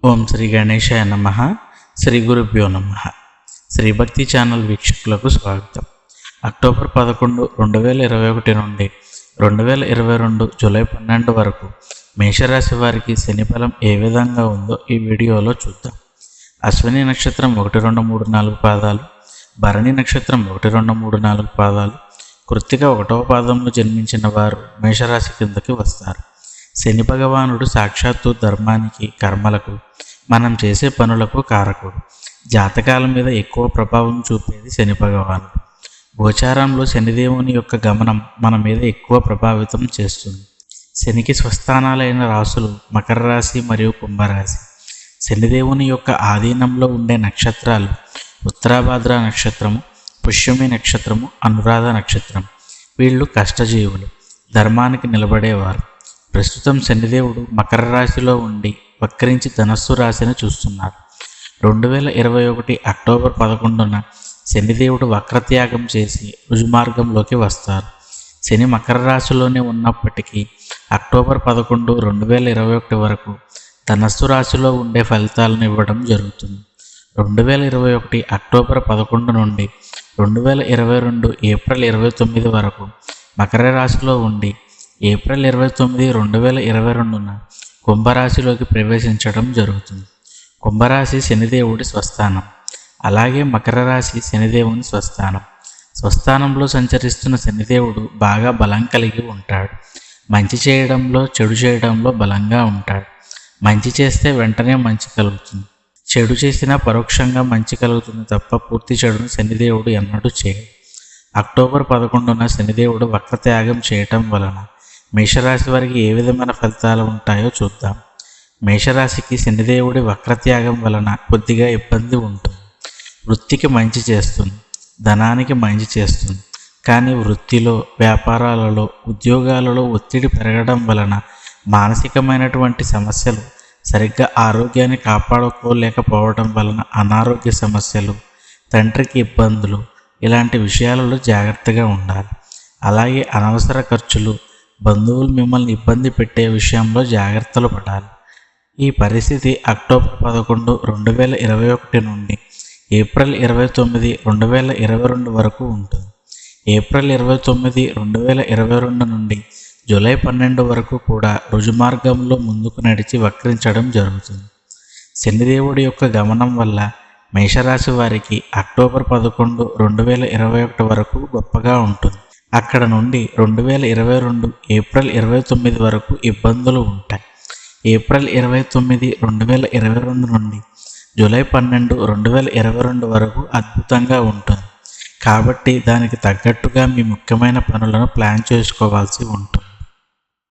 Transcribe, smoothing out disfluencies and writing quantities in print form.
ఓం శ్రీ గణేశాయ నమః. శ్రీ గురుభ్యో నమః. శ్రీ భక్తి ఛానల్ వీక్షకులకు స్వాగతం. అక్టోబర్ 11, 2021 నుండి 2022 జూలై 12 వరకు మేషరాశి వారికి శని ఫలం ఏ విధంగా ఉందో ఈ వీడియోలో చూద్దాం. అశ్విని నక్షత్రం 1, 2, 3, 4 పాదాలు, భరణి నక్షత్రం 1, 2, 3, 4 పాదాలు, కృత్తిక 1వ పాదంలో జన్మించిన వారు మేషరాశి కిందకి వస్తారు. శని భగవానుడు సాక్షాత్తు ధర్మానికి, కర్మలకు, మనం చేసే పనులకు కారకుడు. జాతకాల మీద ఎక్కువ ప్రభావం చూపేది శని భగవానుడు. గోచారంలో శనిదేవుని యొక్క గమనం మన మీద ఎక్కువ ప్రభావితం చేస్తుంది. శనికి స్వస్థానాలైన రాశులు మకర రాశి మరియు కుంభరాశి. శనిదేవుని యొక్క ఆధీనంలో ఉండే నక్షత్రాలు ఉత్తరాభాద్ర నక్షత్రము, పుష్యమి నక్షత్రము, అనురాధ నక్షత్రం. వీళ్ళు కష్టజీవులు, ధర్మానికి నిలబడేవారు. ప్రస్తుతం శనిదేవుడు మకర రాశిలో ఉండి వక్రించి ధనస్సు రాశిని చూస్తున్నారు. 2021 అక్టోబర్ 11న శనిదేవుడు వక్రత్యాగం చేసి రుజుమార్గంలోకి వస్తారు. శని మకర రాశిలోనే ఉన్నప్పటికీ అక్టోబర్ 11, 2021 వరకు ధనస్సు రాశిలో ఉండే ఫలితాలను ఇవ్వడం జరుగుతుంది. 2021 అక్టోబర్ 11 నుండి 2022 ఏప్రిల్ 29 వరకు మకర రాశిలో ఉండి ఏప్రిల్ 29, 2022న కుంభరాశిలోకి ప్రవేశించడం జరుగుతుంది. కుంభరాశి శనిదేవుడి స్వస్థానం, అలాగే మకర రాశి శనిదేవుని స్వస్థానం. స్వస్థానంలో సంచరిస్తున్న శనిదేవుడు బాగా బలం కలిగి ఉంటాడు. మంచి చేయడంలో, చెడు చేయడంలో బలంగా ఉంటాడు. మంచి చేస్తే వెంటనే మంచి కలుగుతుంది, చెడు చేసినా పరోక్షంగా మంచి కలుగుతుంది తప్ప పూర్తి చెడును శనిదేవుడు ఎన్నడూ చేయడు. అక్టోబర్ 11న శనిదేవుడు వక్రత్యాగం చేయటం వలన మేషరాశి వారికి ఏ విధమైన ఫలితాలు ఉంటాయో చూద్దాం. మేషరాశికి శనిదేవుడి వక్రత్యాగం వలన కొద్దిగా ఇబ్బంది ఉంటుంది. వృత్తికి మంచి చేస్తుంది, ధనానికి మంచి చేస్తుంది. కానీ వృత్తిలో, వ్యాపారాలలో, ఉద్యోగాలలో ఒత్తిడి పెరగడం వలన మానసికమైనటువంటి సమస్యలు, సరిగ్గా ఆరోగ్యాన్ని కాపాడుకోలేకపోవడం వలన అనారోగ్య సమస్యలు, తండ్రికి ఇబ్బందులు, ఇలాంటి విషయాలలో జాగ్రత్తగా ఉండాలి. అలాగే అనవసర ఖర్చులు, బంధువులు మిమ్మల్ని ఇబ్బంది పెట్టే విషయంలో జాగ్రత్తలు పడాలి. ఈ పరిస్థితి అక్టోబర్ 11, 2021 నుండి ఏప్రిల్ 29, 2022 వరకు ఉంటుంది. ఏప్రిల్ 29, 2022 నుండి జూలై 12 వరకు కూడా రుజుమార్గంలో ముందుకు నడిచి వక్రించడం జరుగుతుంది. శనిదేవుడి యొక్క గమనం వల్ల మేషరాశి వారికి అక్టోబర్ 11, 2021 వరకు గొప్పగా ఉంటుంది. అక్కడ నుండి 2022 ఏప్రిల్ 29 వరకు ఇబ్బందులు ఉంటాయి. ఏప్రిల్ 29, 2022 నుండి జూలై 12, 2022 వరకు అద్భుతంగా ఉంటుంది. కాబట్టి దానికి తగ్గట్టుగా మీ ముఖ్యమైన పనులను ప్లాన్ చేసుకోవాల్సి ఉంటుంది.